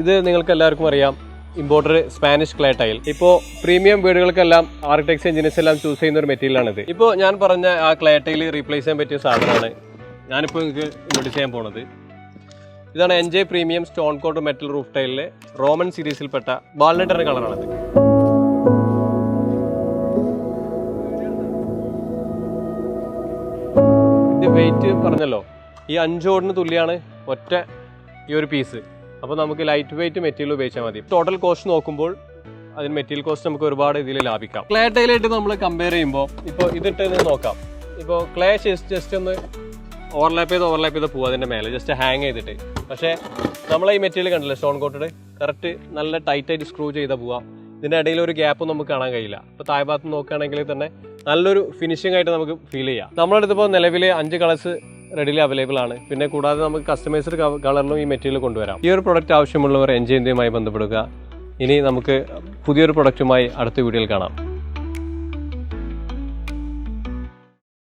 ഇത് നിങ്ങൾക്ക് എല്ലാവർക്കും അറിയാം, ഇമ്പോർട്ടഡ് സ്പാനിഷ് ക്ലേ ടൈൽ. ഇപ്പോൾ പ്രീമിയം വീടുകൾക്കെല്ലാം ആർക്കിടെക്ട്സ് എഞ്ചിനീയേഴ്സ് എല്ലാം ചൂസ് ചെയ്യുന്ന ഒരു മെറ്റീരിയലാണിത്. ഇപ്പോൾ ഞാൻ പറഞ്ഞ ആ ക്ലേ ടൈൽ റീപ്ലേസ് ചെയ്യാൻ പറ്റിയ സാധനമാണ് ഞാനിപ്പോൾ നിങ്ങൾക്ക് ഇൻട്രൊഡ്യൂസ് ചെയ്യാൻ പോകുന്നത്. ഇതാണ് NJ premium stone coat metal roof ടൈലിലെ റോമൻ സീരീസിൽപ്പെട്ട വാൾനട്ട് എന്ന കളറാണിത്. ഇതിൻ്റെ വെയിറ്റ് പറഞ്ഞല്ലോ, ഈ 5 ഓടിന് തുല്യമാണ് ഒറ്റ ഈ ഒരു പീസ്. അപ്പോൾ നമുക്ക് ലൈറ്റ് വെയിറ്റ് മെറ്റീരിയൽ ഉപയോഗിച്ചാൽ മതി. ടോട്ടൽ കോസ്റ്റ് നോക്കുമ്പോൾ അതിന് മെറ്റീരിയൽ കോസ്റ്റ് നമുക്ക് ഒരുപാട് ഇതിൽ ലാഭിക്കാം. ക്ലേ ടൈലായിട്ട് നമ്മൾ കമ്പയർ ചെയ്യുമ്പോൾ ഇപ്പോൾ ഇതിട്ട് നോക്കാം. ഇപ്പോൾ ക്ലേ ജസ്റ്റ് ഒന്ന് ഓവർലാപ്പ് ചെയ്ത് പോവുക അതിൻ്റെ മേലെ ജസ്റ്റ് ഹാങ് ചെയ്തിട്ട്. പക്ഷേ നമ്മളെ ഈ മെറ്റീരിയൽ കണ്ടില്ലേ, സ്റ്റോൺ കോട്ടഡ് കറക്റ്റ് നല്ല ടൈറ്റായിട്ട് സ്ക്രൂ ചെയ്താൽ പോവുക. ഇതിൻ്റെ ഇടയിൽ ഒരു ഗ്യാപ്പ് നമുക്ക് കാണാൻ കഴിയില്ല. ഇപ്പോൾ താഴെ ഭാഗത്ത് നോക്കുകയാണെങ്കിൽ തന്നെ നല്ലൊരു ഫിനിഷിംഗ് ആയിട്ട് നമുക്ക് ഫീൽ ചെയ്യാം. നമ്മളെടുത്തിപ്പോൾ നിലവിൽ 5 കളേഴ്സ് റെഡിലി അവൈലബിൾ ആണ്. പിന്നെ കൂടാതെ നമുക്ക് കസ്റ്റമൈസ്ഡ് കളറിലും ഈ മെറ്റീരിയൽ കൊണ്ടുവരാം. ഈ ഒരു പ്രൊഡക്റ്റ് ആവശ്യമുള്ളവർ NJ ഇന്ത്യയുമായി ബന്ധപ്പെടുക. ഇനി നമുക്ക് പുതിയൊരു പ്രൊഡക്റ്റുമായി അടുത്ത വീഡിയോയിൽ കാണാം.